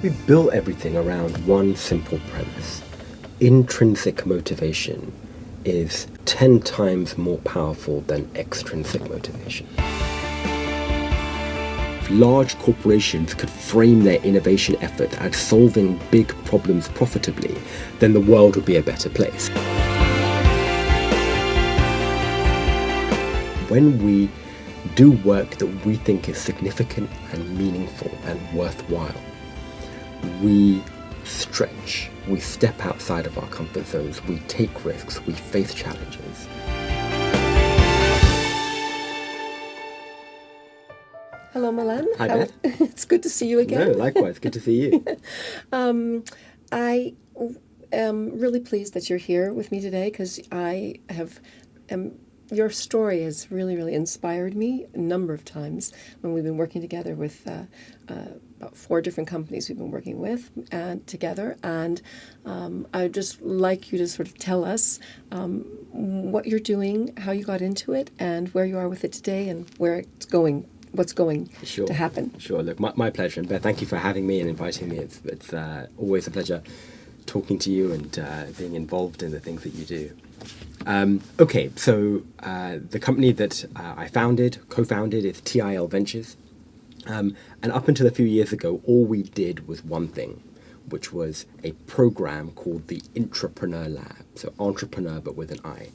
We built everything around one simple premise. Intrinsic motivation is 10 times more powerful than extrinsic motivation. If large corporations could frame their innovation effort as solving big problems profitably, then the world would be a better place. When we do work that we think is significant and meaningful and worthwhile, we stretch, we step outside of our comfort zones, we take risks, we face challenges. Hello, Milan. Hi, Beth. It's good to see you again. No, likewise. Good to see you. I am really pleased that you're here with me today because your story has really, really inspired me a number of times when we've been working together with about 4 different companies we've been working with and together. And I'd just like you to sort of tell us what you're doing, how you got into it, and where you are with it today and where it's going. What's going to happen. Sure. Look, my pleasure. And Beth, thank you for having me and inviting me. It's always a pleasure talking to you and being involved in the things that you do. Okay, so the company that I co-founded is TIL Ventures. And up until a few years ago, all we did was one thing, which was a program called the Intrapreneur Lab. So entrepreneur, but with an I.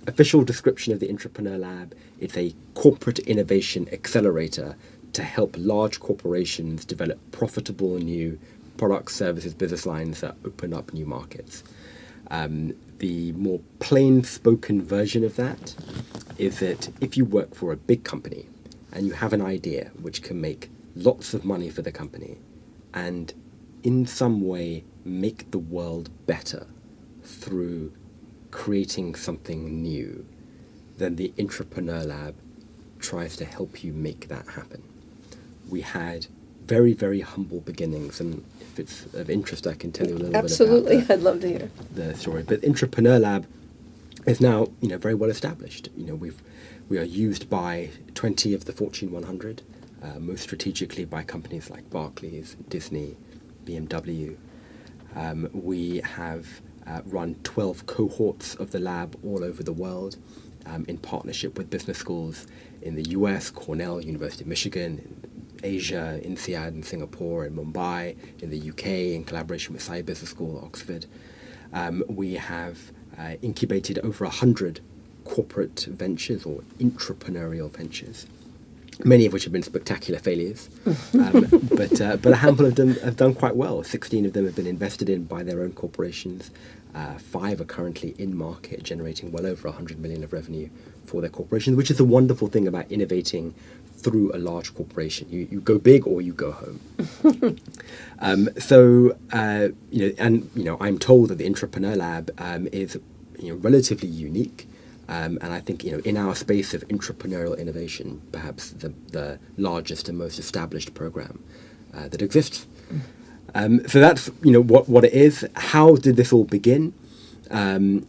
Official description of the Intrapreneur Lab: it's a corporate innovation accelerator to help large corporations develop profitable new products, services, business lines that open up new markets. The more plain-spoken version of that is that if you work for a big company and you have an idea which can make lots of money for the company and in some way make the world better through creating something new, then the Intrapreneur Lab tries to help you make that happen. We had very, very humble beginnings, and if it's of interest, I can tell you a little Absolutely. bit about I'd love to hear the story. But Intrapreneur Lab is now, very well established. We are used by 20 of the Fortune 100, most strategically by companies like Barclays, Disney, BMW. We have run 12 cohorts of the lab all over the world in partnership with business schools in the US, Cornell, University of Michigan, in Asia, INSEAD in Singapore, in Mumbai, in the UK, in collaboration with Cyber Business School, Oxford. We have incubated over 100 corporate ventures or intrapreneurial ventures, many of which have been spectacular failures, but a handful of them have done quite well. 16 of them have been invested in by their own corporations. 5 are currently in market, generating well over 100 million of revenue for their corporations, which is the wonderful thing about innovating through a large corporation. You go big or you go home. I'm told that the Intrapreneur Lab is relatively unique. And I think, in our space of entrepreneurial innovation, perhaps the largest and most established program that exists. So that's, what it is. How did this all begin? It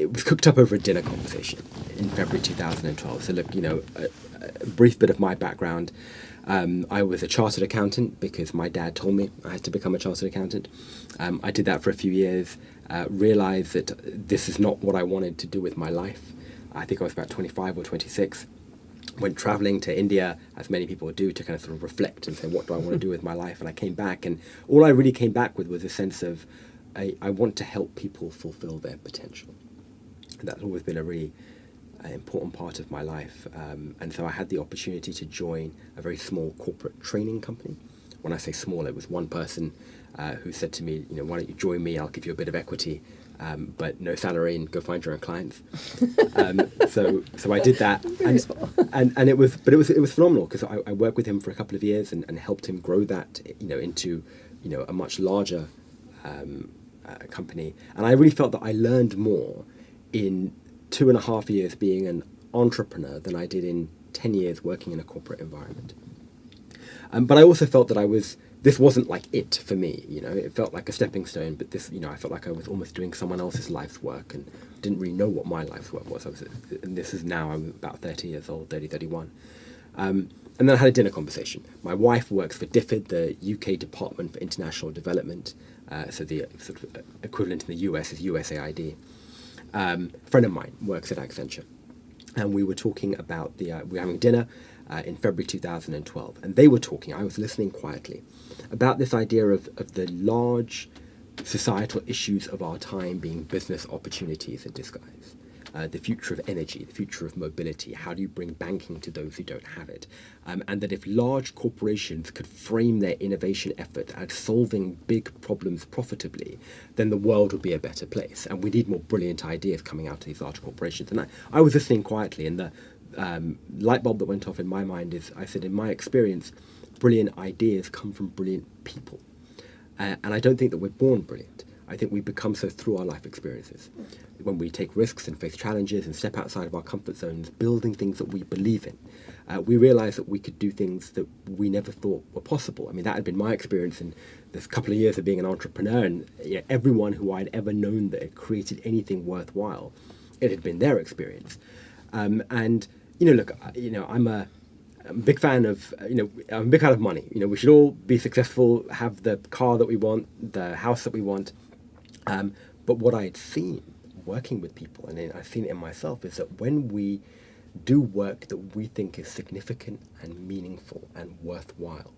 was cooked up over a dinner conversation in February 2012. So look, a brief bit of my background. I was a chartered accountant because my dad told me I had to become a chartered accountant. I did that for a few years, realized that this is not what I wanted to do with my life. I think I was about 25 or 26. Went traveling to India, as many people do, to kind of sort of reflect and say, what do I want to do with my life? And I came back, and all I really came back with was a sense of, I want to help people fulfill their potential. And that's always been a really important part of my life. And so I had the opportunity to join a very small corporate training company. When I say small, it was one person who said to me, why don't you join me? I'll give you a bit of equity, but no salary, and go find your own clients. So I did that, and it was phenomenal because I worked with him for a couple of years and helped him grow that into a much larger company. And I really felt that I learned more in 2.5 years being an entrepreneur than I did in 10 years working in a corporate environment. But I also felt that this wasn't like it for me, it felt like a stepping stone, but this, I felt like I was almost doing someone else's life's work and didn't really know what my life's work was. And this is now, I'm about 30 years old, 31. And then I had a dinner conversation. My wife works for DFID, the UK Department for International Development, so the sort of equivalent in the US is USAID. A friend of mine works at Accenture, and we were talking about we were having dinner in February 2012, and they were talking, I was listening quietly, about this idea of the large societal issues of our time being business opportunities in disguise. The future of energy, the future of mobility, how do you bring banking to those who don't have it? And that if large corporations could frame their innovation effort as solving big problems profitably, then the world would be a better place. And we need more brilliant ideas coming out of these large corporations. And I was listening quietly, and the light bulb that went off in my mind is, I said, in my experience, brilliant ideas come from brilliant people. And I don't think that we're born brilliant. I think we become so through our life experiences. When we take risks and face challenges and step outside of our comfort zones, building things that we believe in, we realize that we could do things that we never thought were possible. I mean, that had been my experience in this couple of years of being an entrepreneur, and everyone who I'd ever known that had created anything worthwhile, it had been their experience. And, look, I'm a big fan of, I'm a big fan of money. We should all be successful, have the car that we want, the house that we want. But what I had seen working with people, and I've seen it in myself, is that when we do work that we think is significant and meaningful and worthwhile,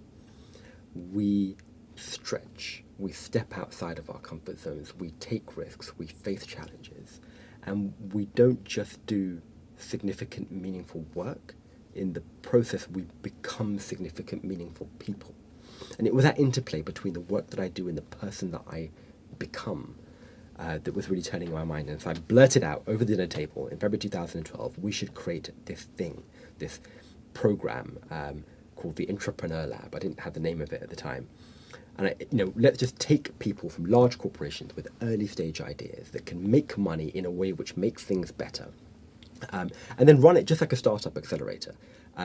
we stretch, we step outside of our comfort zones, we take risks, we face challenges, and we don't just do significant, meaningful work. In the process, we become significant, meaningful people. And it was that interplay between the work that I do and the person that I become that was really turning my mind. And so I blurted out over the dinner table in February 2012, we should create this thing, this program called the Intrapreneur Lab. I didn't have the name of it at the time. And let's just take people from large corporations with early stage ideas that can make money in a way which makes things better. And then run it just like a startup accelerator,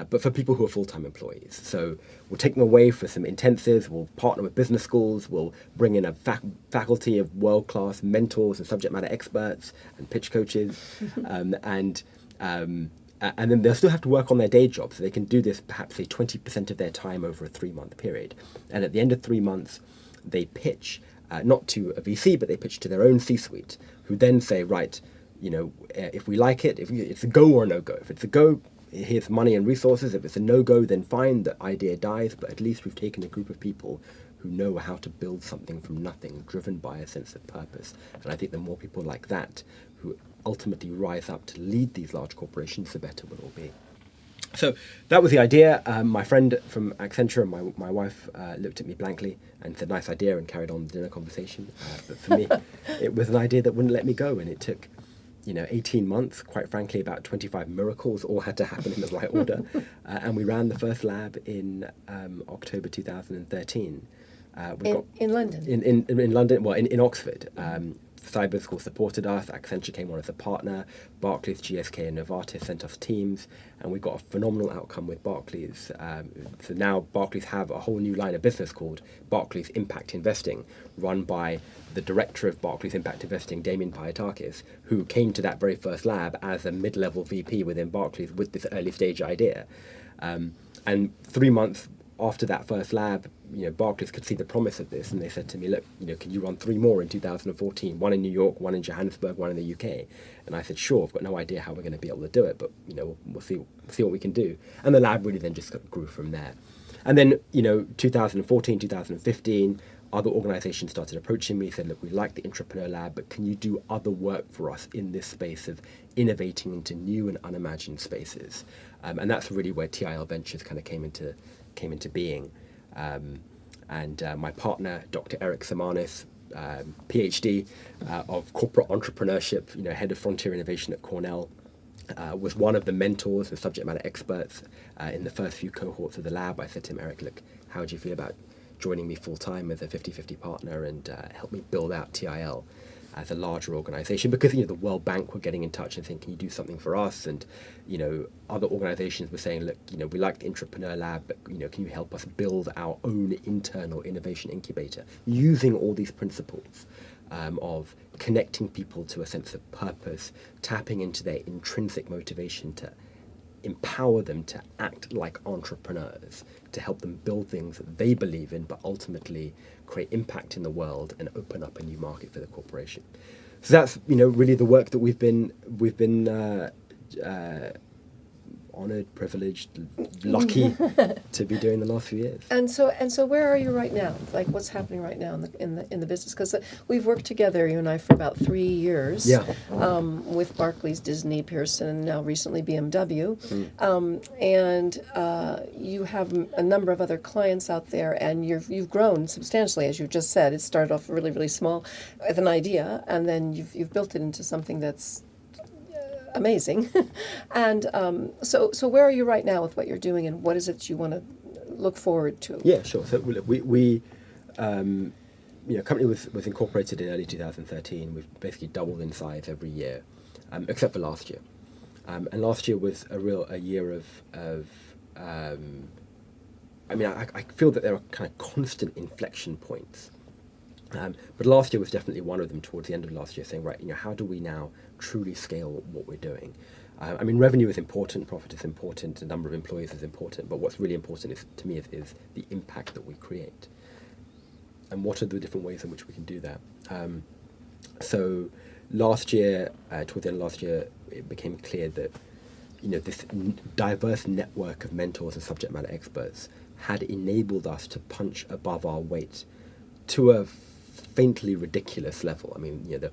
but for people who are full-time employees. So we'll take them away for some intensives, we'll partner with business schools, we'll bring in a faculty of world-class mentors and subject matter experts and pitch coaches, and then they'll still have to work on their day job, so they can do this perhaps, say, 20% of their time over a 3-month period. And at the end of 3 months, they pitch, not to a VC, but they pitch to their own C-suite, who then say, right, if we like it, if it's a go or a no-go. If it's a go, here's money and resources. If it's a no-go, then fine, the idea dies, but at least we've taken a group of people who know how to build something from nothing, driven by a sense of purpose. And I think the more people like that, who ultimately rise up to lead these large corporations, the better we'll all be. So that was the idea. My friend from Accenture and my wife looked at me blankly and said, nice idea, and carried on the dinner conversation. But for me, it was an idea that wouldn't let me go, and it took 18 months, quite frankly, about 25 miracles all had to happen in the right order. And we ran the first lab in October 2013. In London? In London, well, in Oxford. Cyber School supported us, Accenture came on as a partner, Barclays, GSK and Novartis sent us teams, and we got a phenomenal outcome with Barclays. So now Barclays have a whole new line of business called Barclays Impact Investing, run by the director of Barclays Impact Investing, Damien Pyatakis, who came to that very first lab as a mid-level VP within Barclays with this early stage idea. And 3 months after that first lab, Barclays could see the promise of this, and they said to me, look, can you run 3 more in 2014, one in New York, one in Johannesburg, one in the UK? And I said, sure, I've got no idea how we're going to be able to do it, but, we'll see what we can do. And the lab really then just grew from there. And then, 2014, 2015, other organizations started approaching me, said, look, we like the Intrapreneur Lab, but can you do other work for us in this space of innovating into new and unimagined spaces? And that's really where TIL Ventures kind of came into being. And my partner, Dr. Milan Samani, PhD of corporate entrepreneurship, head of frontier innovation at Cornell, was one of the mentors and subject matter experts in the first few cohorts of the lab. I said to him, Eric, look, how do you feel about joining me full-time as a 50-50 partner and help me build out TIL as a larger organization? Because the World Bank were getting in touch and saying, can you do something for us? And other organizations were saying, look, we like the Intrapreneur Lab, but can you help us build our own internal innovation incubator using all these principles of connecting people to a sense of purpose, tapping into their intrinsic motivation to empower them to act like entrepreneurs, to help them build things that they believe in, but ultimately create impact in the world and open up a new market for the corporation. So that's really the work that we've been honoured, privileged, lucky to be doing the last few years. And so, where are you right now? Like, what's happening right now in the business? Because we've worked together, you and I, for about 3 years. Yeah. With Barclays, Disney, Pearson, and now recently BMW. And you have a number of other clients out there, and you've grown substantially, as you just said. It started off really, really small with an idea, and then you've built it into something that's amazing. And so where are you right now with what you're doing, and what is it you want to look forward to? Yeah, sure. So we company was incorporated in early 2013. We've basically doubled in size every year, except for last year. And last year was a year of I feel that there are kind of constant inflection points. But last year was definitely one of them towards the end of last year, saying, right, how do we now truly scale what we're doing? Revenue is important, profit is important, the number of employees is important, but what's really important to me is the impact that we create. And what are the different ways in which we can do that? So last year, towards the end of last year, it became clear that this diverse network of mentors and subject matter experts had enabled us to punch above our weight to a faintly ridiculous level. The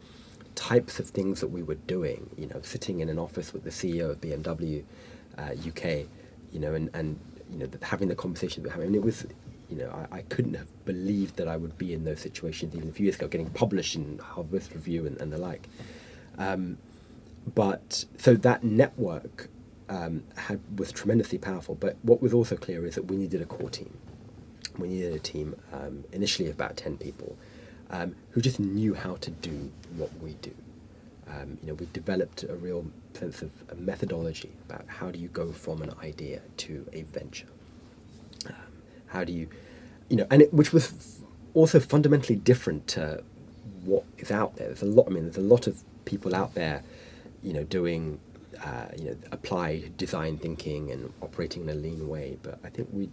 types of things that we were doing, sitting in an office with the CEO of BMW UK, and having the conversation we're having. It was, I couldn't have believed that I would be in those situations even a few years ago, getting published in Harvard Review and the like. But so that network was tremendously powerful. But what was also clear is that we needed a core team. We needed a team initially of about 10 people who just knew how to do what we do. We developed a real sense of a methodology about how do you go from an idea to a venture. How do you, which was also fundamentally different to what is out there. There's a lot of people out there, doing, applied design thinking and operating in a lean way. But I think we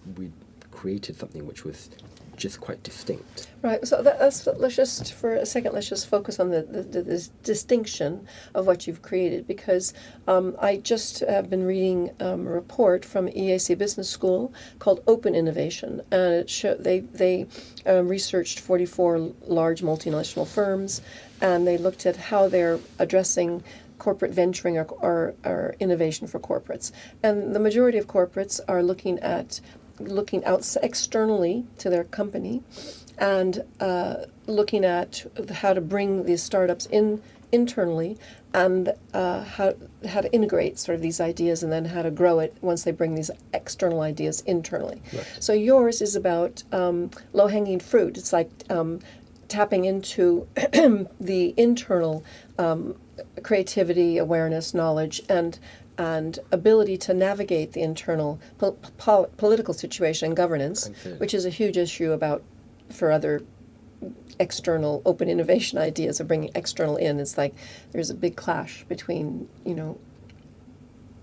created something which was just quite distinct. Right. So let's just for a second. Let's just focus on the distinction of what you've created, because I just have been reading a report from EAC Business School called Open Innovation, and they researched 44 large multinational firms, and they looked at how they're addressing corporate venturing or innovation for corporates, and the majority of corporates are looking out externally to their company and looking at how to bring these startups in internally, and how to integrate sort of these ideas, and then how to grow it once they bring these external ideas internally. Right. So yours is about low-hanging fruit. It's like tapping into the internal creativity, awareness, knowledge, and ability to navigate the internal political situation and governance, which is a huge issue for other external open innovation ideas of bringing external in. It's like there's a big clash between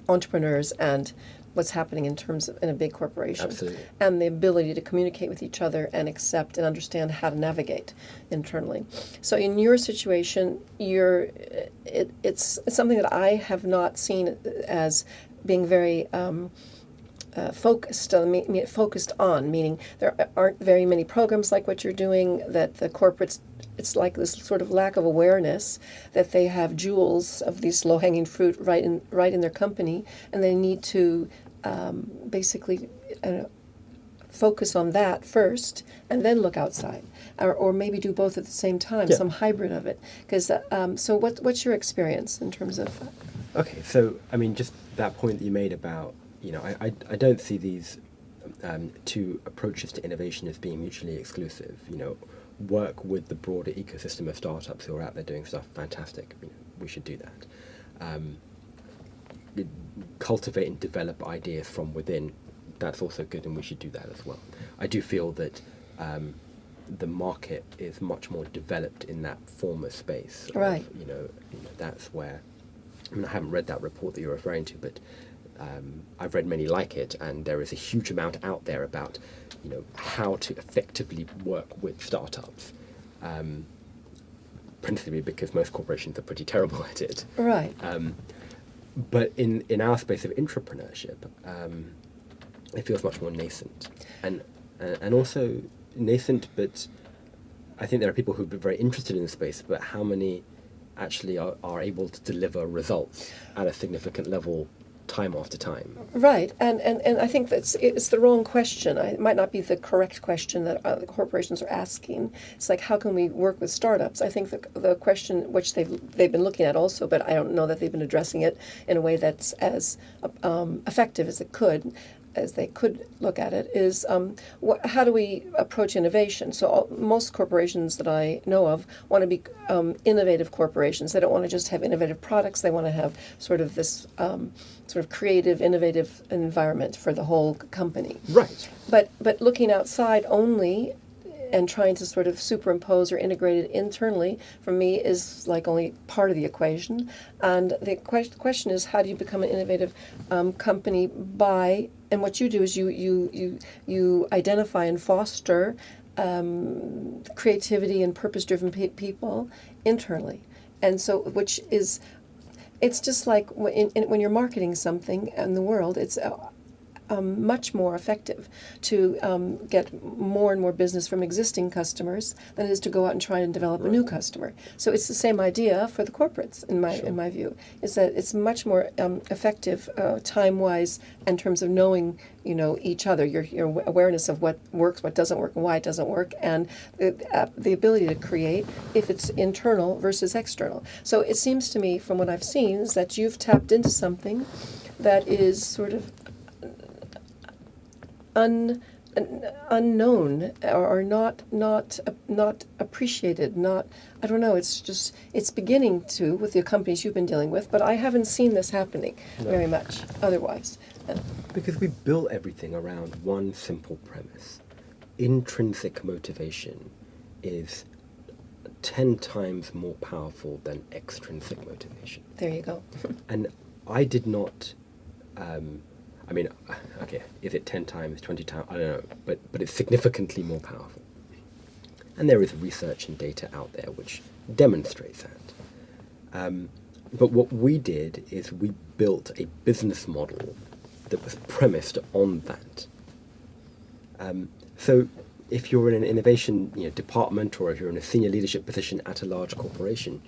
entrepreneurs and what's happening in a big corporation. Absolutely. And the ability to communicate with each other and accept and understand how to navigate internally. So in your situation, it's something that I have not seen as being very focused on, meaning there aren't very many programs like what you're doing, that the corporates, it's like this sort of lack of awareness that they have jewels of these low-hanging fruit right in their company, and they need to basically focus on that first and then look outside, or maybe do both at the same time, Yeah. some hybrid of it. Because so what's your experience in terms of? Okay, so just that point that you made about I don't see these two approaches to innovation as being mutually exclusive. Work with the broader ecosystem of startups who are out there doing stuff. Fantastic. We should do that. Cultivate and develop ideas from within. That's also good, and we should do that as well. I do feel that the market is much more developed in that former space. Right. That's where. I haven't read that report that you're referring to, but I've read many like it, and there is a huge amount out there about, how to effectively work with startups. Principally because most corporations are pretty terrible at it. Right. But in our space of intrapreneurship, it feels much more nascent, and also nascent. But I think there are people who've been very interested in the space, but how many actually are able to deliver results at a significant level time after time? Right, and I think it's the wrong question. It might not be the correct question that the corporations are asking. It's like, how can we work with startups? I think the question which they've been looking at also, but I don't know that they've been addressing it in a way that's as effective as they could look at it, is how do we approach innovation? So most corporations that I know of want to be innovative corporations. They don't want to just have innovative products. They want to have sort of this sort of creative, innovative environment for the whole company. Right. But looking outside only and trying to sort of superimpose or integrate it internally, for me, is like only part of the equation. And the question is, how do you become an innovative company by, and what you do is you identify and foster creativity and purpose-driven people internally. And so, which is, it's just like when you're marketing something in the world, it's much more effective to get more and more business from existing customers than it is to go out and try and develop a new customer. So it's the same idea for the corporates, in my view, is that it's much more effective time-wise in terms of knowing each other, your awareness of what works, what doesn't work, and why it doesn't work, and the ability to create if it's internal versus external. So it seems to me, from what I've seen, is that you've tapped into something that is sort of unknown or not appreciated. I don't know. It's beginning to with the companies you've been dealing with, but I haven't seen this happening very much otherwise. Because we built everything around one simple premise: intrinsic motivation is 10 times more powerful than extrinsic motivation. There you go. And I did not. Okay, is it 10 times, 20 times? I don't know, but it's significantly more powerful. And there is research and data out there which demonstrates that. But what we did is we built a business model that was premised on that. So if you're in an innovation department, or if you're in a senior leadership position at a large corporation,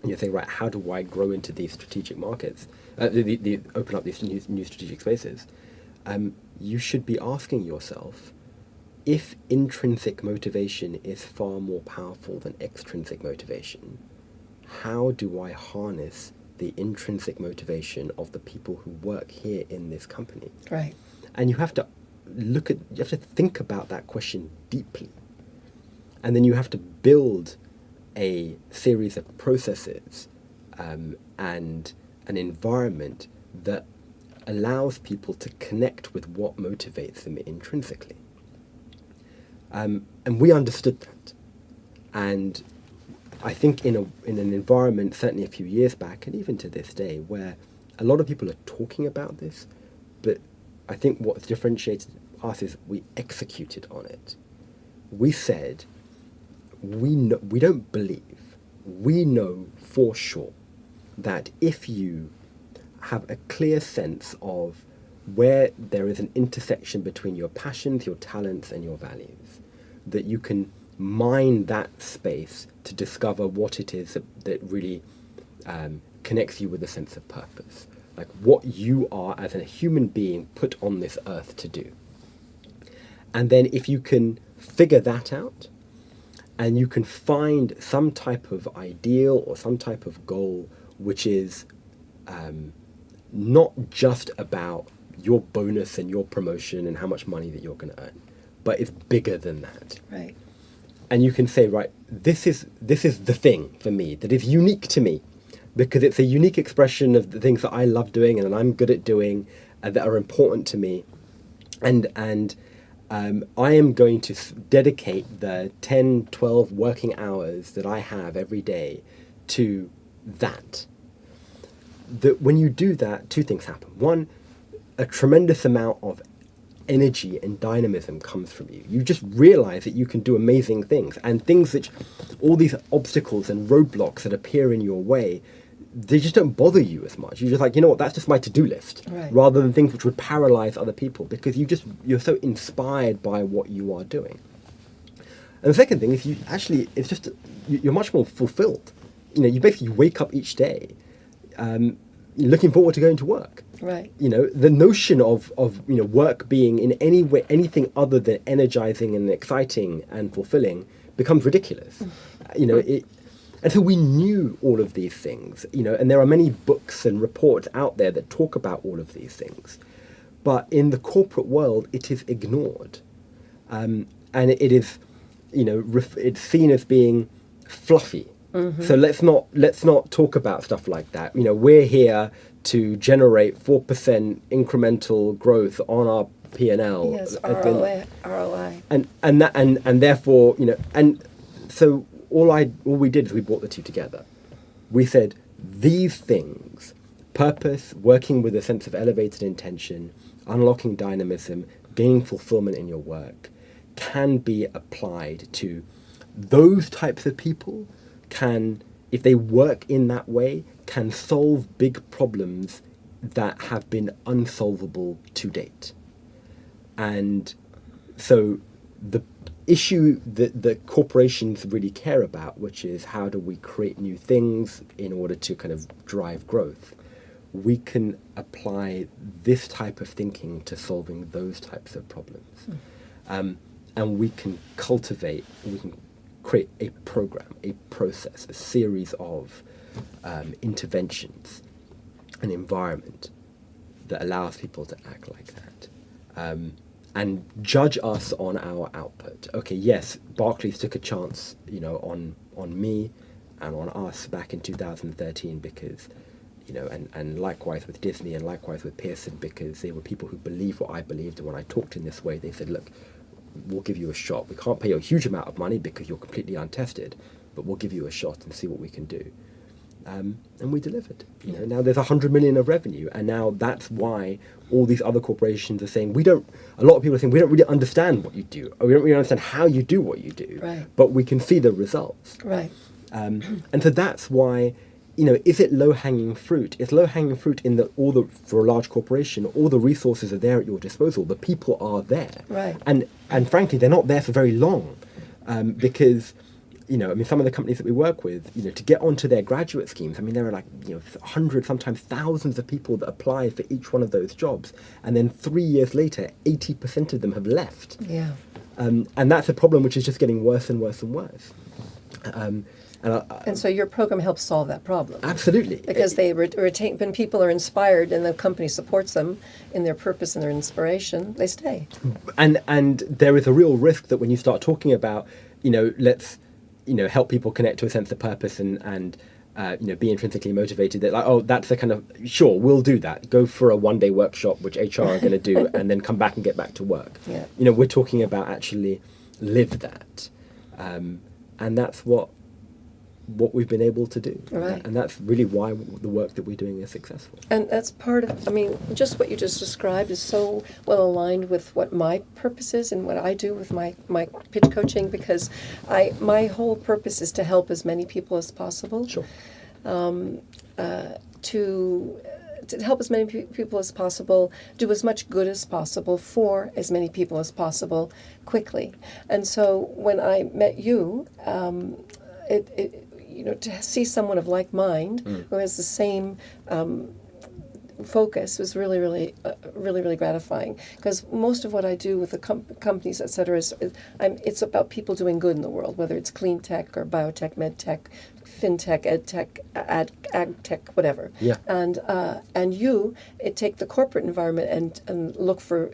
and you think, right, how do I grow into these strategic markets, open up these new strategic spaces, you should be asking yourself, if intrinsic motivation is far more powerful than extrinsic motivation, how do I harness the intrinsic motivation of the people who work here in this company? Right. And you have to think about that question deeply. And then you have to build a series of processes and an environment that allows people to connect with what motivates them intrinsically. And we understood that. And I think in an environment, certainly a few years back, and even to this day, where a lot of people are talking about this, but I think what differentiated us is we executed on it. We said, we don't believe, we know for sure that if you have a clear sense of where there is an intersection between your passions, your talents, and your values, that you can mine that space to discover what it is that really connects you with a sense of purpose, like what you are as a human being put on this earth to do. And then if you can figure that out, and you can find some type of ideal or some type of goal which is not just about your bonus and your promotion and how much money that you're going to earn, but it's bigger than that. Right. And you can say, right, this is the thing for me that is unique to me, because it's a unique expression of the things that I love doing and that I'm good at doing and that are important to me. And I am going to dedicate the 10, 12 working hours that I have every day to that. When you do that, two things happen. One, a tremendous amount of energy and dynamism comes from you. You just realize that you can do amazing things, and things that, all these obstacles and roadblocks that appear in your way, they just don't bother you as much. You're just like, you know what, that's just my to-do list, Right. rather than things which would paralyze other people, because you're so inspired by what you are doing. And the second thing is you're much more fulfilled. You basically wake up each day looking forward to going to work. Right. The notion of work being in any way anything other than energizing and exciting and fulfilling becomes ridiculous. And so we knew all of these things, and there are many books and reports out there that talk about all of these things. But in the corporate world, it is ignored. And it is, it's seen as being fluffy. Mm-hmm. So let's not talk about stuff like that. We're here to generate 4% incremental growth on our P&L. Yes, ROI. And therefore, and so all we did is we brought the two together. We said these things: purpose, working with a sense of elevated intention, unlocking dynamism, gaining fulfillment in your work, can be applied to those types of people. If they work in that way, can solve big problems that have been unsolvable to date. And so the issue that the corporations really care about, which is how do we create new things in order to kind of drive growth, we can apply this type of thinking to solving those types of problems. And we can create a program, a process, a series of interventions, an environment that allows people to act like that, and judge us on our output. Okay, yes, Barclays took a chance, on me and on us back in 2013 because, and likewise with Disney and likewise with Pearson, because they were people who believed what I believed, and when I talked in this way, they said, look, we'll give you a shot. We can't pay you a huge amount of money because you're completely untested, but we'll give you a shot and see what we can do. And we delivered. Now there's 100 million of revenue, and now that's why all these other corporations are saying a lot of people are saying we don't really understand what you do, or we don't really understand how you do what you do, right. But we can see the results. Right. And so that's why, is it low-hanging fruit? It's low-hanging fruit in that for a large corporation, all the resources are there at your disposal. The people are there. Right. And frankly, they're not there for very long, because, some of the companies that we work with, to get onto their graduate schemes, there are like, 100, sometimes thousands of people that apply for each one of those jobs. And then 3 years later, 80% of them have left. Yeah. And that's a problem which is just getting worse and worse and worse. And so your program helps solve that problem. Absolutely. Because they retain, when people are inspired and the company supports them in their purpose and their inspiration, they stay. And there is a real risk that when you start talking about, let's, help people connect to a sense of purpose and be intrinsically motivated, that like, oh, that's the kind of, sure, we'll do that. Go for a one-day workshop, which HR are going to do, and then come back and get back to work. Yeah. We're talking about actually live that. And that's what we've been able to do. Right. And that's really why the work that we're doing is successful. And that's part of, just what you just described is so well aligned with what my purpose is and what I do with my pitch coaching, because my whole purpose is to help as many people as possible. Sure. To help as many people as possible, do as much good as possible for as many people as possible quickly. And so when I met you, to see someone of like mind who has the same focus was really, really, really gratifying. Because most of what I do with the companies, et cetera, it's about people doing good in the world, whether it's clean tech or biotech, med tech, fintech, ed tech, ag tech, whatever. Yeah. And you take the corporate environment and look for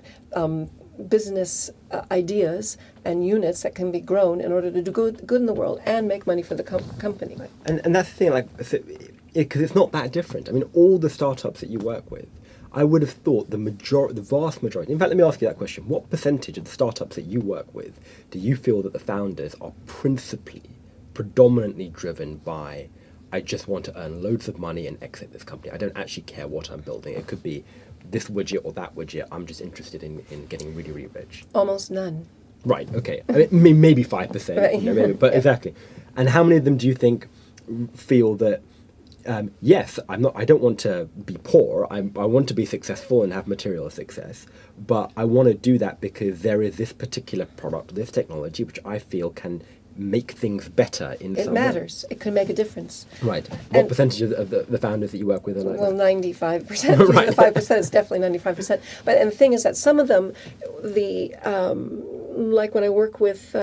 business ideas and units that can be grown in order to do good in the world and make money for the company. And that's the thing, because it's not that different. All the startups that you work with, I would have thought the vast majority. In fact, let me ask you that question: what percentage of the startups that you work with do you feel that the founders are predominantly driven by, I just want to earn loads of money and exit this company. I don't actually care what I'm building. It could be this widget or that widget. I'm just interested in getting really, really rich. Almost none. Right. Okay. I mean, maybe 5%. Right. Maybe, but exactly. And how many of them do you think feel that? Yes, I don't want to be poor. I want to be successful and have material success, but I want to do that because there is this particular product, this technology, which I feel can make things better in some way. It matters. It can make a difference. Right. What percentage of the founders that you work with are like Well, that? 95%. Right. The 5% is definitely 95%. But and the thing is that some of them, like when I work with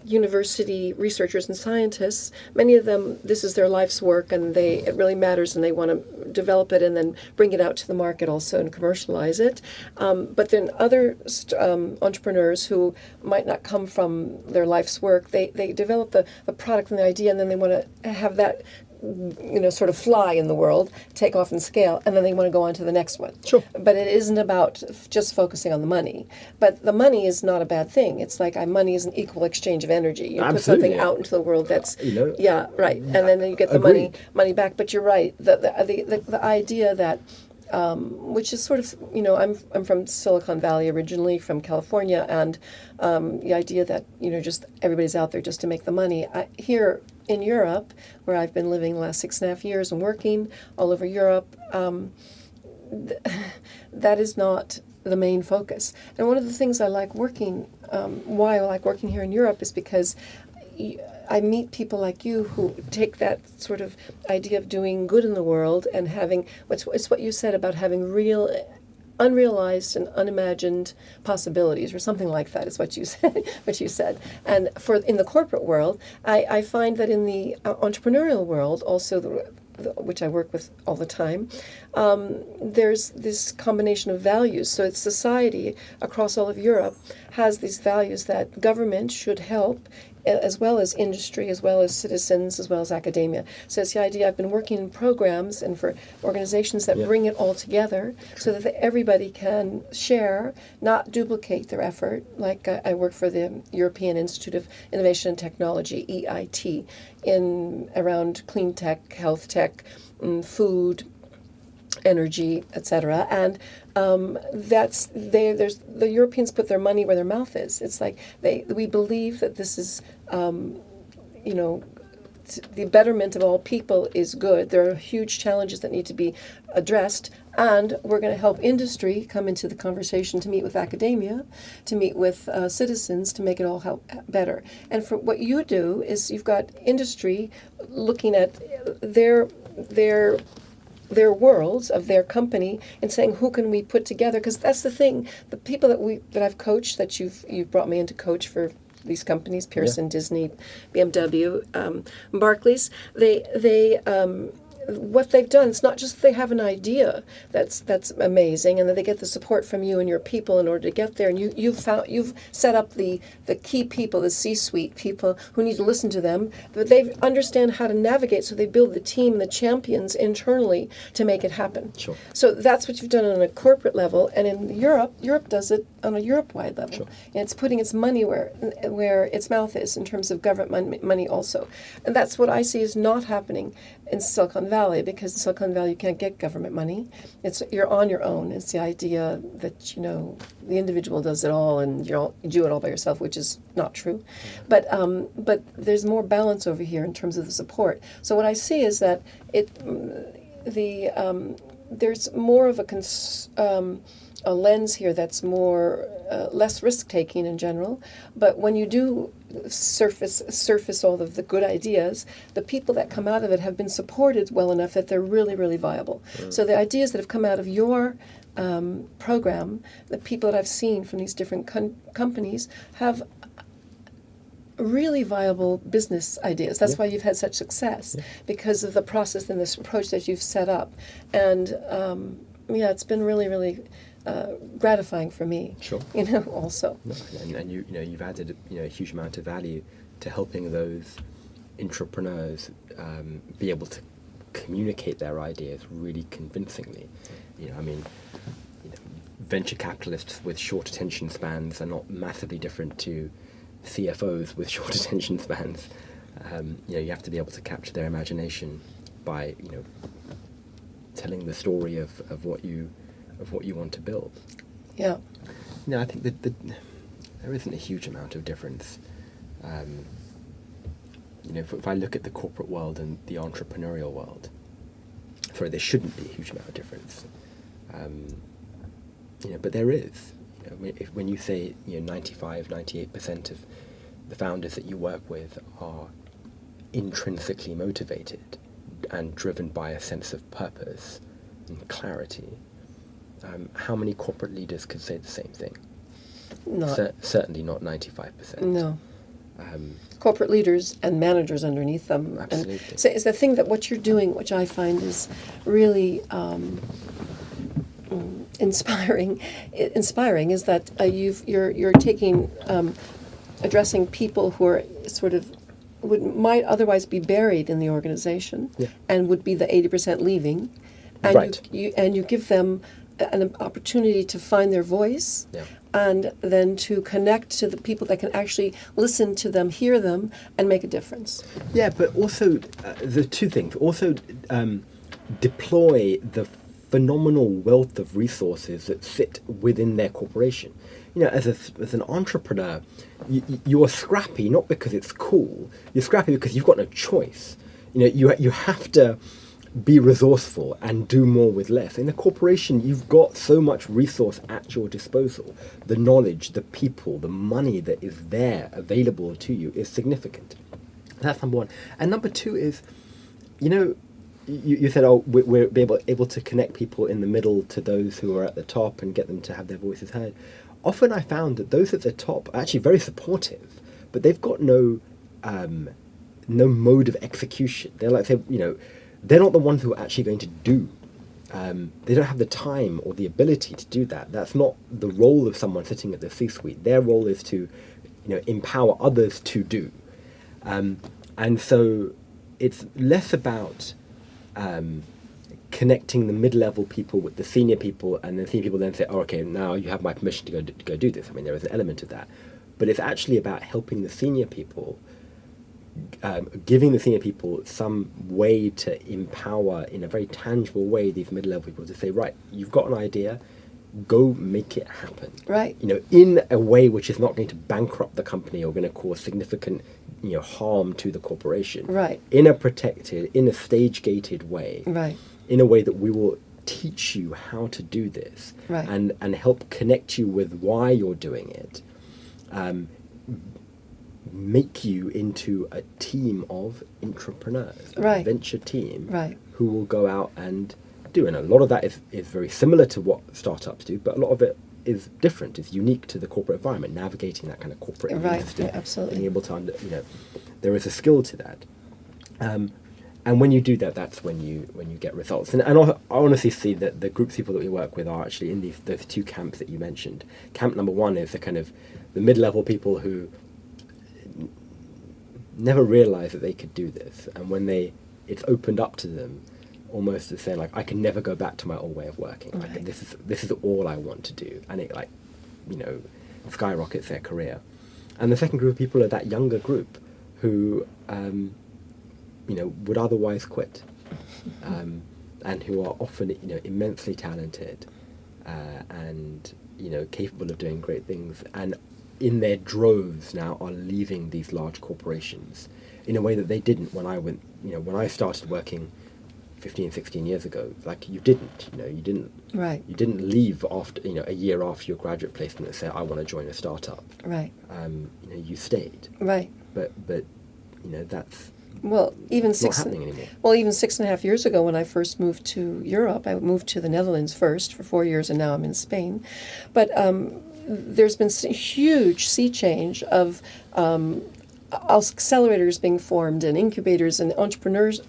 university researchers and scientists, many of them, this is their life's work, and it really matters, and they want to develop it and then bring it out to the market also and commercialize it. But then other entrepreneurs who might not come from their life's work, they develop the product and the idea, and then they want to have that sort of fly in the world, take off and scale, and then they want to go on to the next one. Sure. But it isn't about just focusing on the money. But the money is not a bad thing. It's like money is an equal exchange of energy. You put Absolutely. something out into the world that's, Yeah, right, and then you get the agreed. money back. But you're right. The idea that which is sort of, I'm from Silicon Valley originally, from California, and the idea that, just everybody's out there just to make the money. Here in Europe, where I've been living the last 6.5 years and working all over Europe, that is not the main focus. And one of the things I like working, why I like working here in Europe is because I meet people like you who take that sort of idea of doing good in the world and having, it's what you said about having real, unrealized and unimagined possibilities, or something like that is what you said. And in the corporate world, I find that in the entrepreneurial world, also which I work with all the time, there's this combination of values. So it's society across all of Europe has these values that government should help, as well as industry, as well as citizens, as well as academia. So it's the idea, I've been working in programs and for organizations that bring it all together so that everybody can share, not duplicate their effort. Like I work for the European Institute of Innovation and Technology, EIT, around clean tech, health tech, food, energy, etc. And there's the Europeans put their money where their mouth is. It's like we believe that this is, the betterment of all people is good. There are huge challenges that need to be addressed, and we're going to help industry come into the conversation to meet with academia, to meet with citizens, to make it all help better. And for what you do is you've got industry looking at their worlds of their company and saying, who can we put together? Because that's the thing. The people that I've coached, that you've brought me in to coach for these companies, Pearson, Disney, BMW, Barclays, they what they've done, it's not just that they have an idea that's amazing and that they get the support from you and your people in order to get there, and you've set up the key people, the C-suite people who need to listen to them, but they understand how to navigate, so they build the team and the champions internally to make it happen. Sure. So that's what you've done on a corporate level, and in Europe does it on a Europe-wide level. Sure. And it's putting its money where its mouth is in terms of government money also. And that's what I see is not happening in Silicon Valley, because in Silicon Valley you can't get government money. You're on your own. It's the idea that the individual does it all and you do it all by yourself, which is not true. But there's more balance over here in terms of the support. So what I see is that there's more of a lens here that's more less risk-taking in general. But when you do surface all of the good ideas, the people that come out of it have been supported well enough that they're really, really viable. So the ideas that have come out of your program, the people that I've seen from these different companies have really viable business ideas. That's why you've had such success, because of the process and this approach that you've set up. And it's been really, really gratifying for me. Sure. Also. No, and you've added a huge amount of value to helping those entrepreneurs be able to communicate their ideas really convincingly. Venture capitalists with short attention spans are not massively different to CFOs with short attention spans. You have to be able to capture their imagination by telling the story of what you of what you want to build. Yeah. No, I think that there isn't a huge amount of difference. If I look at the corporate world and the entrepreneurial world, there shouldn't be a huge amount of difference. But there is. When you say 95, 98% of the founders that you work with are intrinsically motivated and driven by a sense of purpose and clarity, how many corporate leaders could say the same thing? Certainly not 95%. No. Corporate leaders and managers underneath them. Absolutely. And so it's the thing that what you're doing, which I find is really inspiring, is that you're taking addressing people who are sort of might otherwise be buried in the organization, and would be the 80% leaving, and right. you give them an opportunity to find their voice, and then to connect to the people that can actually listen to them, hear them, and make a difference. Yeah, but also the two things. Also deploy the phenomenal wealth of resources that sit within their corporation. As an entrepreneur, you are scrappy not because it's cool. You're scrappy because you've got no choice. You have to be resourceful and do more with less. In a corporation, you've got so much resource at your disposal. The knowledge, the people, the money that is there available to you is significant. That's number one. And number two is, you said, we're able to connect people in the middle to those who are at the top and get them to have their voices heard. Often I found that those at the top are actually very supportive, but they've got no mode of execution. They're like, they're not the ones who are actually going to do. They don't have the time or the ability to do that. That's not the role of someone sitting at the C-suite. Their role is to, empower others to do. And so it's less about connecting the mid-level people with the senior people, and the senior people then say, okay, now you have my permission to go do this. I mean, there is an element of that. But it's actually about helping the senior people, giving the senior people some way to empower in a very tangible way these mid-level people to say, right, you've got an idea, go make it happen. Right. In a way which is not going to bankrupt the company or going to cause significant harm to the corporation. Right. In a protected, in a stage-gated way. Right. In a way that we will teach you how to do this. Right. And help connect you with why you're doing it. Make you into a team of entrepreneurs, a venture team, who will go out and do. And a lot of that is very similar to what startups do, but a lot of it is different. It's unique to the corporate environment, navigating that kind of corporate industry. Absolutely. Being able to, there is a skill to that. And when you do that, that's when you get results. And I honestly see that the groups of people that we work with are actually in those two camps that you mentioned. Camp number one is the mid-level people who never realized that they could do this, and when it's opened up to them, almost as saying, like, I can never go back to my old way of working. Right. Like, this is all I want to do, and it skyrockets their career. And the second group of people are that younger group who would otherwise quit, and who are often immensely talented, and capable of doing great things, and in their droves now are leaving these large corporations in a way that they didn't when I started working 15, 16 years ago. Like, you didn't leave after, a year after your graduate placement and say, I want to join a startup. Right. You stayed. Right. But that's even not happening anymore. Well, even 6.5 years ago, when I first moved to Europe, I moved to the Netherlands first for 4 years, and now I'm in Spain. But there's been a huge sea change of accelerators being formed and incubators and entrepreneurs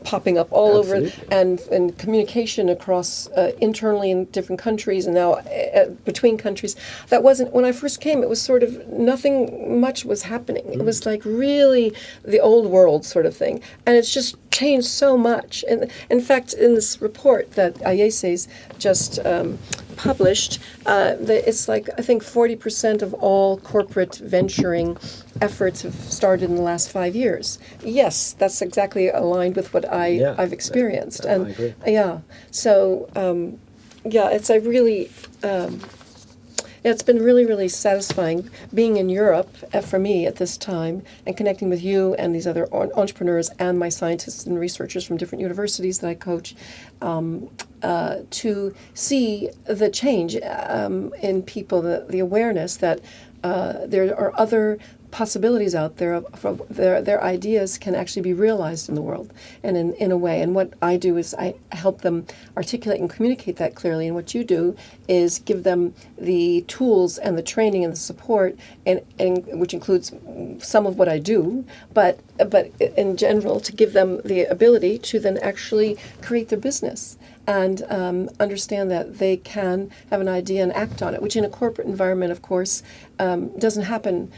popping up all Absolutely. over, and communication across internally in different countries, and now between countries. That wasn't, when I first came, it was sort of nothing much was happening. It was like really the old world sort of thing, and it's just changed so much. And in fact, in this report that IESE's just published, it's like, I think 40% of all corporate venturing efforts have started in the last 5 years. Yes, that's exactly aligned with what I've experienced. I agree. Yeah, so it's a really. It's been really, really satisfying being in Europe for me at this time and connecting with you and these other entrepreneurs and my scientists and researchers from different universities that I coach to see the change in people, the awareness that there are other possibilities out there from their ideas can actually be realized in the world and in a way. And what I do is I help them articulate and communicate that clearly. And what you do is give them the tools and the training and the support, and which includes some of what I do, but in general to give them the ability to then actually create their business and understand that they can have an idea and act on it, which in a corporate environment, of course, doesn't happen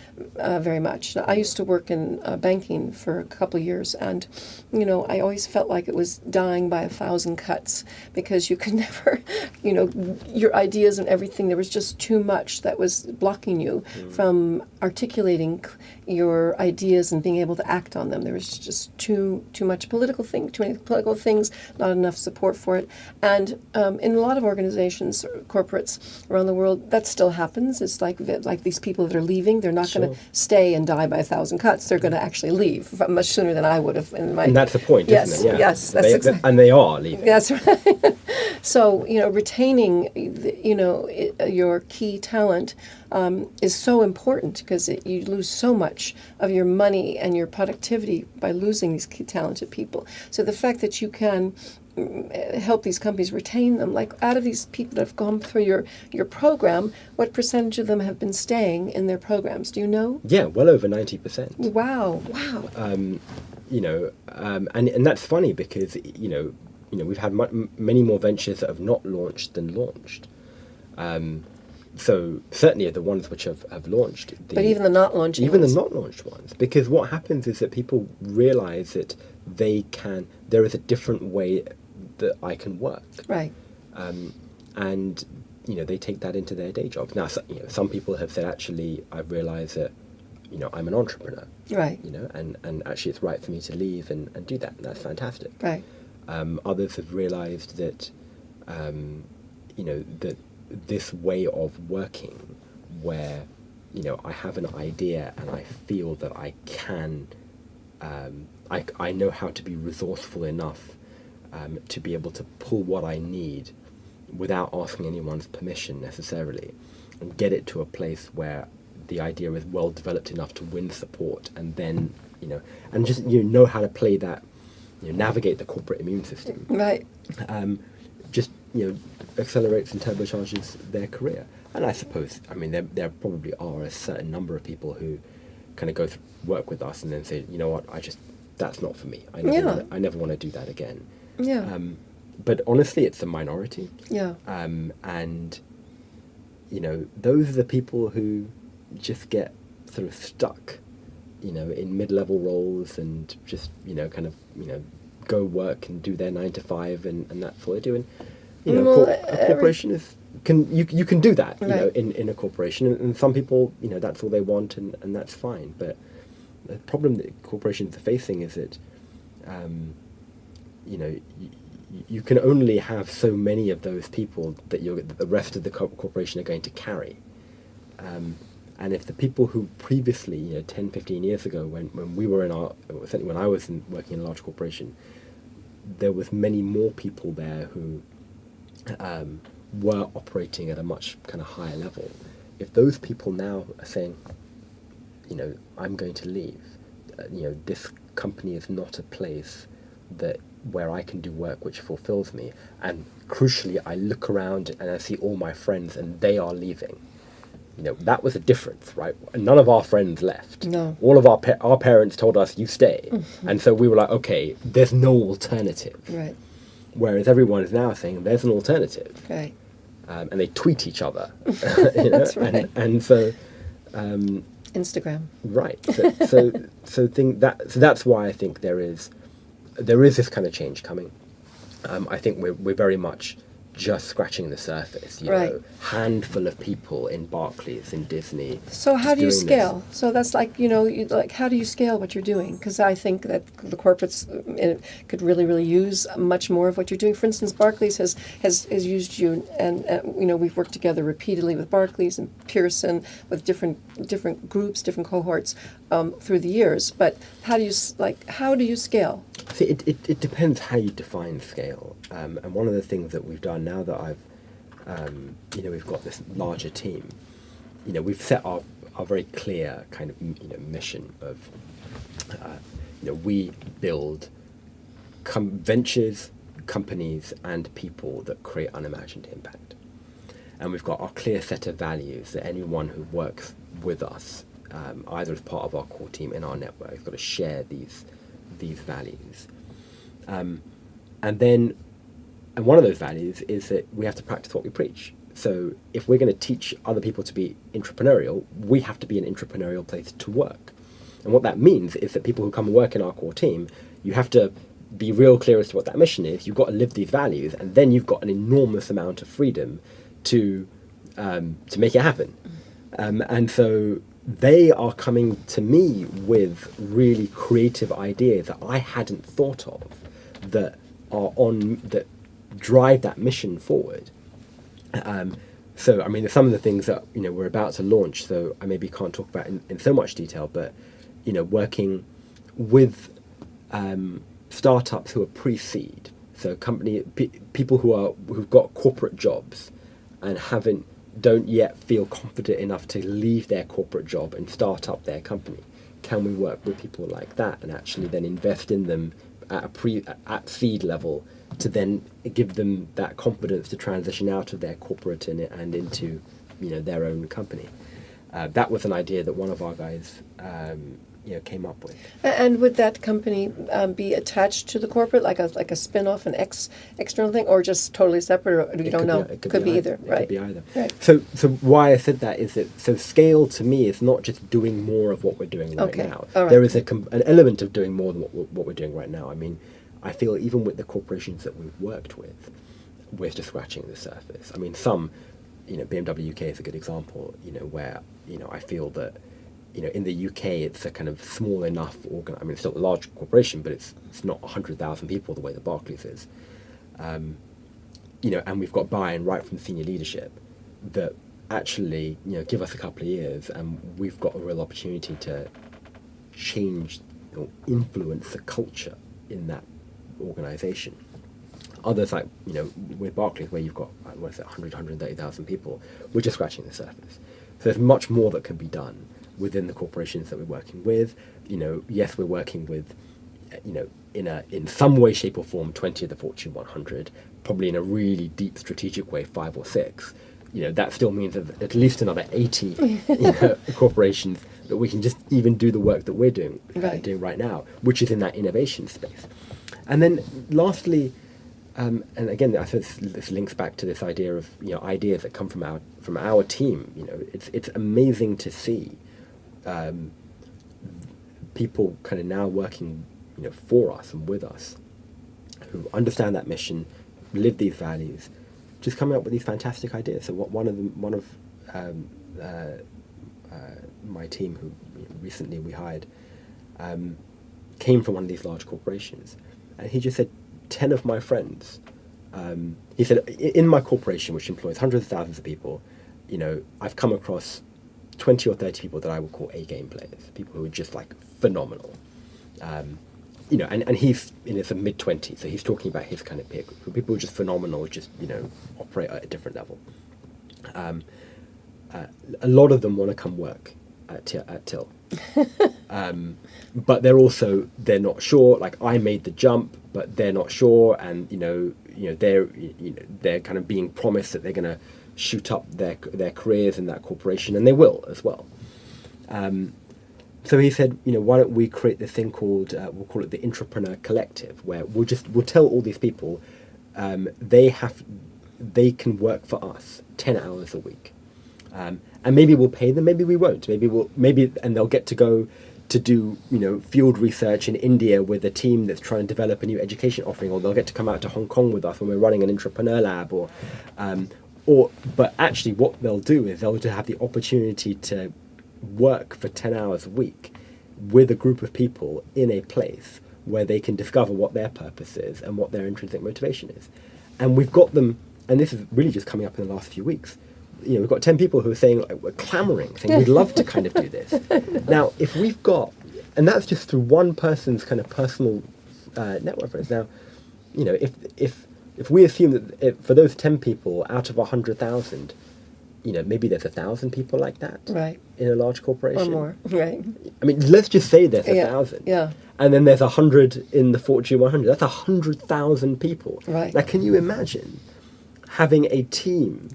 very much. Now, I used to work in banking for a couple of years, and I always felt like it was dying by 1,000 cuts because you could never, your ideas and everything, there was just too much that was blocking you from articulating your ideas and being able to act on them. There was just too much too many political things, not enough support for it. And in a lot of organizations, corporates around the world, that still happens. It's like these people that are leaving, they're not going to stay and die by 1,000 cuts. They're going to actually leave much sooner than I would have. And that's the point, isn't it? Yeah. Yes, that's exactly. And they are leaving. That's right. So, retaining, your key talent is so important because you lose so much of your money and your productivity by losing these key talented people. So the fact that you can help these companies retain them, like out of these people that have gone through your program, what percentage of them have been staying in their programs? Do you know? Yeah, well over 90%. Wow. And that's funny because we've had many more ventures that have not launched than launched. So certainly the ones which have launched. But even the not launching Even ones. the not launched ones. Because what happens is that people realize that there is a different way that I can work. Right. And they take that into their day jobs. Now, some people have said, actually, I've realized that, I'm an entrepreneur. Right. And actually it's right for me to leave and do that. And that's fantastic. Right. Others have realized that, that this way of working where, I have an idea and I feel that I can, I know how to be resourceful enough to be able to pull what I need without asking anyone's permission necessarily, and get it to a place where the idea is well developed enough to win support, and then and just know how to play that, navigate the corporate immune system. Right. Just accelerates and turbocharges their career. And I suppose, there probably are a certain number of people who kind of go through work with us and then say, that's not for me. I never want to do that again. Yeah. But honestly, it's the minority. Yeah. And those are the people who just get sort of stuck, in mid-level roles and just go work and do their 9 to 5 and that's what they do. And a corporation you can do that, right. in a corporation, and some people, that's all they want, and that's fine. But the problem that corporations are facing is that, you can only have so many of those people that the rest of the corporation are going to carry. And if the people who previously, 10, 15 years ago, when we were certainly when I was working in a large corporation, there was many more people there who were operating at a much kind of higher level. If those people now are saying, I'm going to leave, this company is not a place where I can do work which fulfills me, and crucially, I look around and I see all my friends and they are leaving. That was a difference, right? None of our friends left. No. All of our parents told us, you stay. Mm-hmm. And so we were like, okay, there's no alternative. Right. Whereas everyone is now saying there's an alternative. Right. And they tweet each other. That's right. And so... Instagram. Right. So that's why I think there is this kind of change coming. I think we're very much just scratching the surface. You Right. know, handful of people in Barclays, in Disney. So how just do you doing scale? So that's like, like how do you scale what you're doing? Because I think that the corporates could really, really use much more of what you're doing. For instance, Barclays has used you, and we've worked together repeatedly with Barclays and Pearson, with different groups, different cohorts through the years. But how do you scale? See, it depends how you define scale. And one of the things that we've done now that we've got this larger team, we've set our very clear kind of, mission of, we build ventures, companies, and people that create unimagined impact. And we've got our clear set of values that anyone who works with us, either as part of our core team in our network, has got to share these values. And one of those values is that we have to practice what we preach. So if we're going to teach other people to be entrepreneurial, we have to be an entrepreneurial place to work. And what that means is that people who come and work in our core team, you have to be real clear as to what that mission is. You've got to live these values, and then you've got an enormous amount of freedom to make it happen. And so they are coming to me with really creative ideas that I hadn't thought of that drive that mission forward. So, I mean, some of the things that we're about to launch, so I maybe can't talk about in so much detail, but working with startups who are pre-seed, so people who've got corporate jobs and don't yet feel confident enough to leave their corporate job and start up their company. Can we work with people like that and actually then invest in them at seed level to then give them that confidence to transition out of their corporate and into their own company? That was an idea that one of our guys came up with. And would that company be attached to the corporate, like a spin-off, an external thing, or just totally separate, or you don't know? It could be either. It Right. could be either. Right. So why I said that is that scale to me is not just doing more of what we're doing right Okay. now. All right. There is an element of doing more than what we're doing right now. I mean, I feel even with the corporations that we've worked with, we're just scratching the surface. I mean, BMW UK is a good example, where, I feel that, in the UK it's a kind of small enough I mean, it's still a large corporation, but it's not 100,000 people the way that Barclays is. And we've got buy-in right from senior leadership that actually, give us a couple of years and we've got a real opportunity to change or influence the culture in that organization. Others, like, with Barclays, where you've got, 130,000 people, we're just scratching the surface. So there's much more that can be done within the corporations that we're working with. Yes, we're working with, in some way, shape or form, 20 of the Fortune 100, probably in a really deep strategic way, 5 or 6. That still means that at least another 80 corporations that we can just even do the work that we're doing right now, which is in that innovation space. And then lastly, and again, I suppose this links back to this idea of ideas that come from our team. It's amazing to see people kind of now working for us and with us, who understand that mission, live these values, just coming up with these fantastic ideas. So one of my team, who recently we hired, came from one of these large corporations, and he just said, 10 of my friends, he said, in my corporation, which employs hundreds of thousands of people, I've come across 20 or 30 people that I would call A-game players, people who are just like phenomenal. And he's in his mid-20s, so he's talking about his kind of peer group, people who are just phenomenal, just, operate at a different level. A lot of them want to come work at TIL. But they're not sure. Like, I made the jump, but they're not sure, and they're kind of being promised that they're going to shoot up their careers in that corporation, and they will as well. So he said, why don't we create this thing called we'll call it the Intrapreneur Collective, where we'll tell all these people they can work for us 10 hours a week. And maybe we'll pay them, maybe we won't. And they'll get to go to do, field research in India with a team that's trying to develop a new education offering, or they'll get to come out to Hong Kong with us when we're running an Intrapreneur Lab, but actually what they'll do is they'll have the opportunity to work for 10 hours a week with a group of people in a place where they can discover what their purpose is and what their intrinsic motivation is. And we've got them, and this is really just coming up in the last few weeks, we've got 10 people who are saying, we're clamoring, saying we'd love to kind of do this. Now, if we've got, and that's just through one person's kind of personal network. Now, if we assume that for those 10 people out of 100,000, maybe there's 1,000 people like that, right, in a large corporation. Or more, right. I mean, let's just say there's 1,000. Yeah. And then there's 100 in the Fortune 100. That's 100,000 people. Right. Now, can you imagine having a team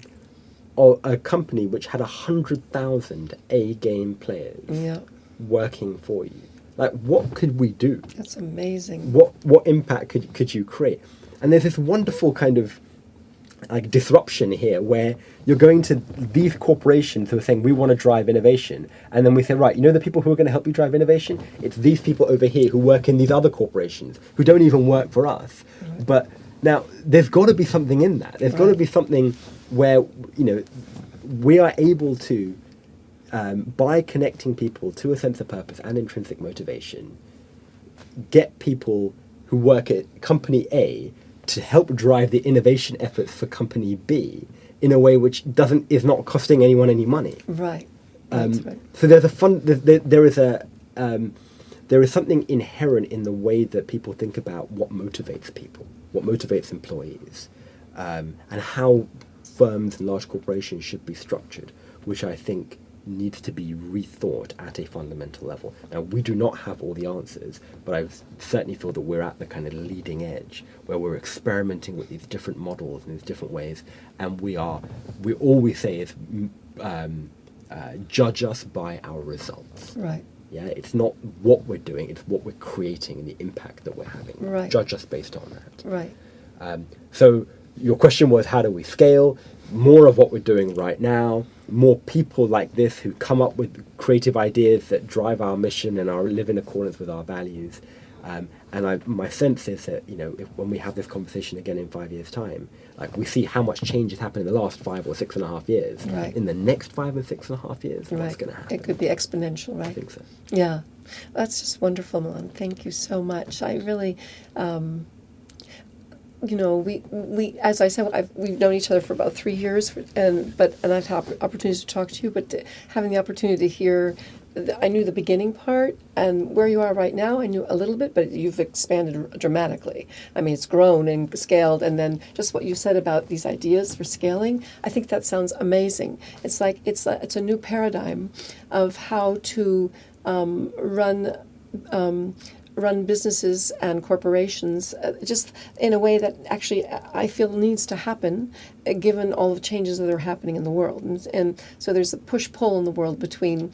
or a company which had 100,000 A-game players working for you? Like, what could we do? That's amazing. What impact could you create? And there's this wonderful kind of like disruption here where you're going to these corporations who are saying we want to drive innovation, and then we say, right, the people who are going to help you drive innovation, it's these people over here who work in these other corporations who don't even work for us. Right. But now there's got to be something in that. There's got to be something where we are able to by connecting people to a sense of purpose and intrinsic motivation, get people who work at company A to help drive the innovation efforts for company B in a way which is not costing anyone any money. Right. That's right. So there's there is something inherent in the way that people think about what motivates people, what motivates employees, and how firms and large corporations should be structured, which I think needs to be rethought at a fundamental level. Now, we do not have all the answers, but I certainly feel that we're at the kind of leading edge where we're experimenting with these different models and these different ways, and all we say is judge us by our results. Right. Yeah, it's not what we're doing, it's what we're creating and the impact that we're having. Right. Judge us based on that. Right. So your question was, how do we scale? More of what we're doing right now, more people like this who come up with creative ideas that drive our mission and live in accordance with our values. And my sense is that, when we have this conversation again in 5 years' time, like we see how much change has happened in the last 5 or 6.5 years. Right. In the next 5 or 6.5 years, what's going to happen? It could be exponential, right? I think so. Yeah. That's just wonderful, Milan. Thank you so much. I really... we as I said, we've known each other for about 3 years, and I've had opportunities to talk to you, but having the opportunity to hear, I knew the beginning part, and where you are right now, I knew a little bit, but you've expanded dramatically. I mean, it's grown and scaled, and then just what you said about these ideas for scaling, I think that sounds amazing. It's like it's a new paradigm of how to run businesses and corporations just in a way that actually I feel needs to happen given all the changes that are happening in the world. And so there's a push-pull in the world between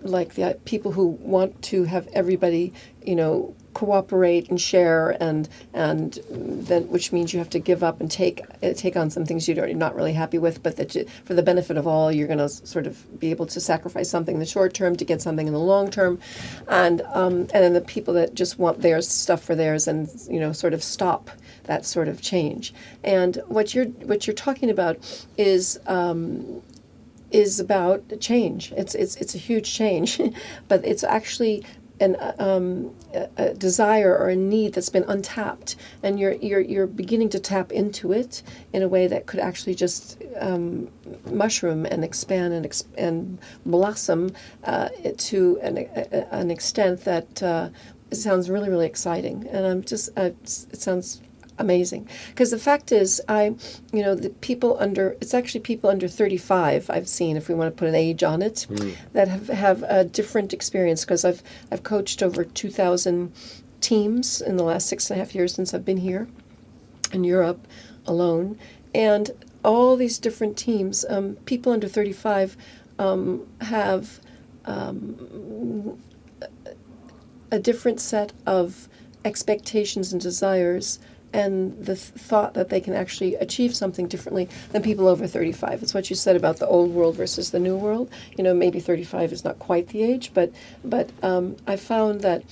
like the people who want to have everybody, cooperate and share, and then which means you have to give up and take on some things you're not really happy with, but that for the benefit of all, you're going to sort of be able to sacrifice something in the short term to get something in the long term, and then the people that just want their stuff for theirs and sort of stop that sort of change. And what you're talking about is about change. It's a huge change, but it's actually a desire or a need that's been untapped, and you're beginning to tap into it in a way that could actually just mushroom and expand and blossom to an extent that it sounds really, really exciting. And it sounds amazing, because the fact is, the people it's actually people under 35 I've seen, if we want to put an age on it, that have a different experience, because I've coached over 2,000 teams in the last 6.5 years since I've been here in Europe alone, and all these different teams, people under 35 have a different set of expectations and desires the thought that they can actually achieve something differently than people over 35. It's what you said about the old world versus the new world. You know, maybe 35 is not quite the age, but I found that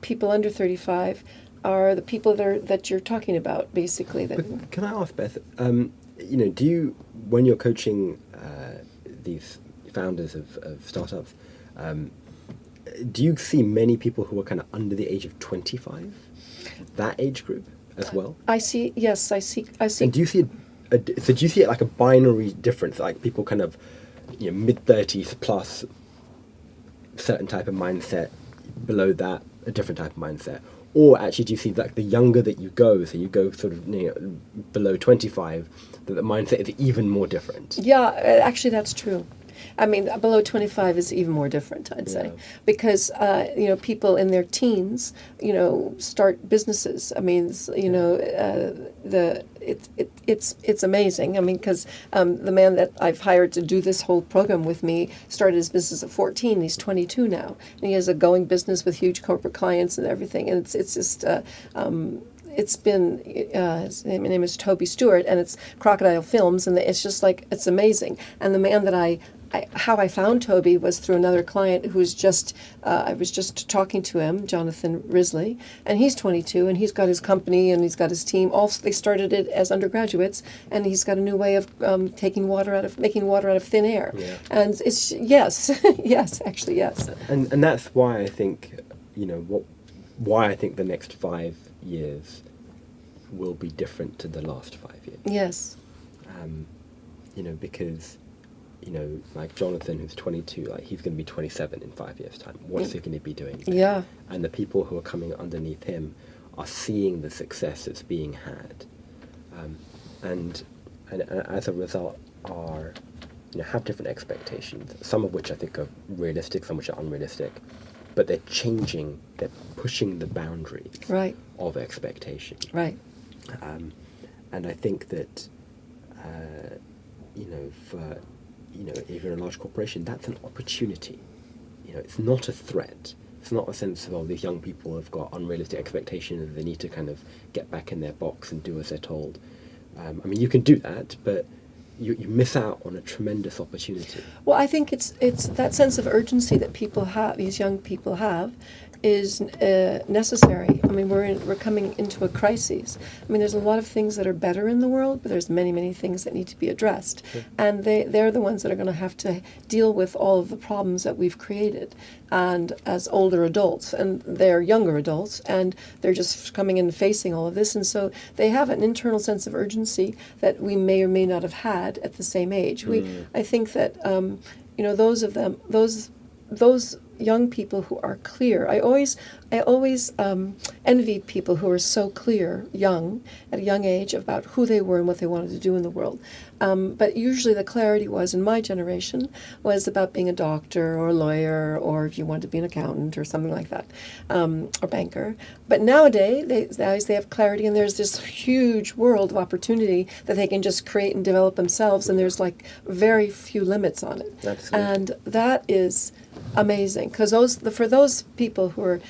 people under 35 are the people that you're talking about, basically. That. But can I ask, Beth? You know, do you, when you're coaching these founders of startups, do you see many people who are kind of under the age of 25? That age group as well? I see. Yes, I see. And do you see so do you see it like a binary difference, like people kind of, you know, mid-30s plus certain type of mindset, below that a different type of mindset? Or actually do you see like the younger that you go, so you go sort of, you know, below 25, that the mindset is even more different? Yeah, actually that's true. I mean, below 25 is even more different, I'd say, because you know, people in their teens, you know, start businesses. I mean, you know, it's amazing. I mean, because the man that I've hired to do this whole program with me started his business at 14. He's 22 now, and he has a going business with huge corporate clients and everything. And it's just. It's been, his name is Toby Stewart, and it's Crocodile Films, and it's just like, it's amazing. And the man that how I found Toby was through another client who's just, I was just talking to him, Jonathan Risley, and he's 22, and he's got his company, and he's got his team. They started it as undergraduates, and he's got a new way of making water out of thin air. Yeah. And it's, yes, yes, actually, yes. And that's why I think, you know, why I think the next 5 years will be different to the last 5 years. Yes. You know, because, you know, like Jonathan, who's 22, like he's going to be 27 in 5 years' time. What's he going to be doing? Yeah. And the people who are coming underneath him are seeing the success that's being had, and as a result are, you know, have different expectations. Some of which I think are realistic, some which are unrealistic. But they're changing, they're pushing the boundaries of expectation. Right. And I think that, you know, for, you know, if you're a large corporation, that's an opportunity. You know, it's not a threat. It's not a sense of, oh, these young people have got unrealistic expectations and they need to kind of get back in their box and do as they're told. I mean, you can do that, but you miss out on a tremendous opportunity. Well, I think it's that sense of urgency that people have, these young people have, is necessary. I mean, we're coming into a crisis. I mean, there's a lot of things that are better in the world, but there's many things that need to be addressed. Sure. And they're the ones that are going to have to deal with all of the problems that we've created. And as older adults, and they're younger adults, and they're just coming in and facing all of this. And so they have an internal sense of urgency that we may or may not have had at the same age. I think that, you know, those young people who are clear. I always envy people who are so clear, at a young age, about who they were and what they wanted to do in the world. But usually the clarity was, in my generation, was about being a doctor or a lawyer, or if you wanted to be an accountant or something like that, or banker. But nowadays they have clarity, and there's this huge world of opportunity that they can just create and develop themselves, and there's like very few limits on it. Absolutely. And that is amazing, because for those people who are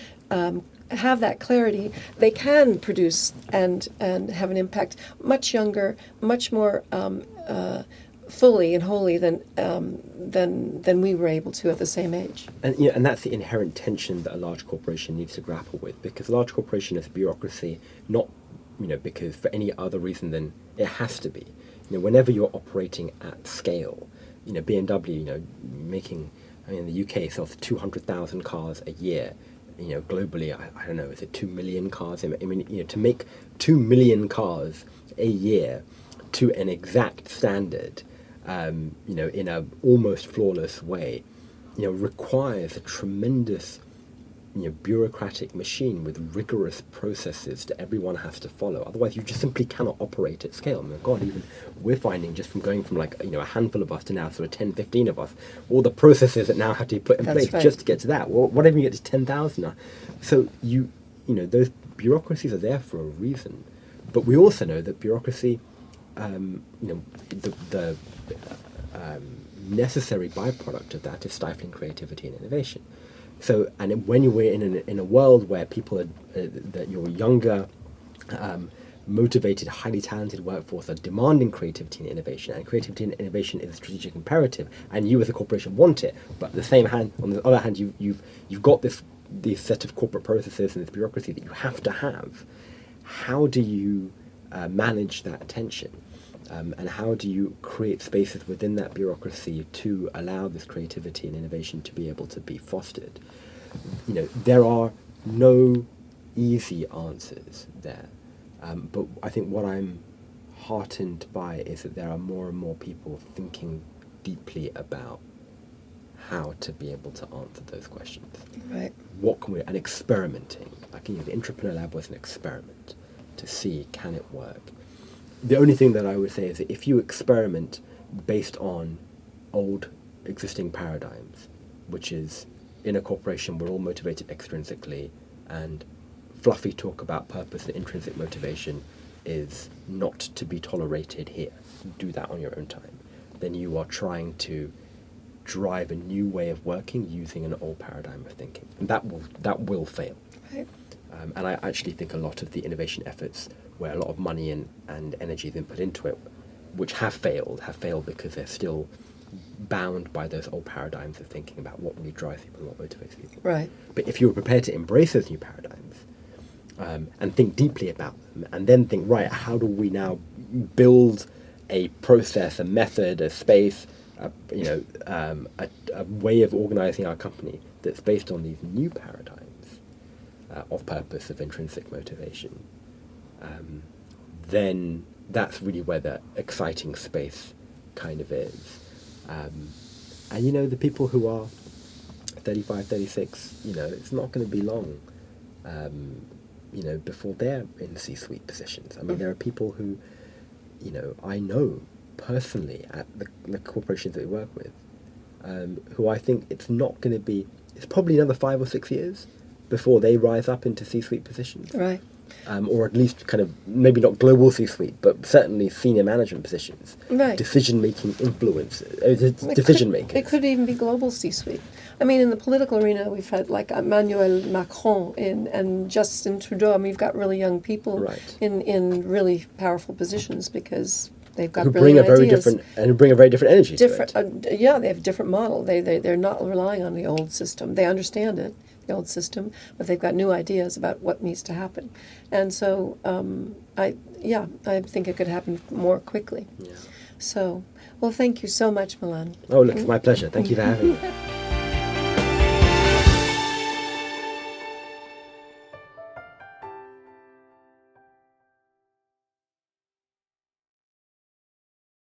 have that clarity, they can produce and have an impact much younger, much more fully and wholly than we were able to at the same age. And you know, and that's the inherent tension that a large corporation needs to grapple with, because a large corporation is bureaucracy, not, you know, because for any other reason than it has to be. You know, whenever you're operating at scale, you know, BMW, you know, making, I mean, the UK sells 200,000 cars a year. You know, globally, I don't know, is it 2 million cars? I mean, you know, to make 2 million cars a year to an exact standard, you know, in a almost flawless way, you know, requires a tremendous, you know, bureaucratic machine with rigorous processes that everyone has to follow. Otherwise, you just simply cannot operate at scale. I mean, God, even we're finding just from going from like, you know, a handful of us to now sort of 10, 15 of us, all the processes that now have to be put in place just to get to that. Well, what if you get to 10,000 now? So you know, those bureaucracies are there for a reason. But we also know that bureaucracy, you know, the necessary byproduct of that is stifling creativity and innovation. So, and when you're in a world where people are, that you're younger, motivated, highly talented workforce are demanding creativity and innovation, and creativity and innovation is a strategic imperative, and you as a corporation want it. But on the other hand, you've got this set of corporate processes and this bureaucracy that you have to have. How do you manage that tension? And how do you create spaces within that bureaucracy to allow this creativity and innovation to be able to be fostered? There are no easy answers there. But I think what I'm heartened by is that there are more and more people thinking deeply about how to be able to answer those questions. Right. And experimenting. The Intrapreneur Lab was an experiment to see, can it work? The only thing that I would say is that if you experiment based on old existing paradigms, which is in a corporation we're all motivated extrinsically, and fluffy talk about purpose and intrinsic motivation is not to be tolerated here, do that on your own time, then you are trying to drive a new way of working using an old paradigm of thinking. And that will fail. Right. And I actually think a lot of the innovation efforts where a lot of money and energy has been put into it, which have failed because they're still bound by those old paradigms of thinking about what really drives people and what motivates people. Right. But if you're prepared to embrace those new paradigms and think deeply about them, and then think, right, how do we now build a process, a method, a space, a way of organizing our company that's based on these new paradigms of purpose, of intrinsic motivation, then that's really where the exciting space kind of is. And the people who are 35, 36, it's not going to be long, before they're in C-suite positions. I mean, there are people who, I know personally at the corporations that we work with, who I think it's probably another 5 or 6 years before they rise up into C-suite positions. Right. Or at least kind of, maybe not global C-suite, but certainly senior management positions. Right. Decision-making influence, decision-making. It could even be global C-suite. I mean, in the political arena, we've had like Emmanuel Macron and Justin Trudeau. I mean, we've got really young people Right. in really powerful positions because they've got who brilliant ideas. bring a very different energy to it. They have a different model. They're not relying on the old system. They understand it, the old system, but they've got new ideas about what needs to happen. And so I think it could happen more quickly. Yeah. So, well, thank you so much, Milan. Oh, look, it's my pleasure. Thank you for having me.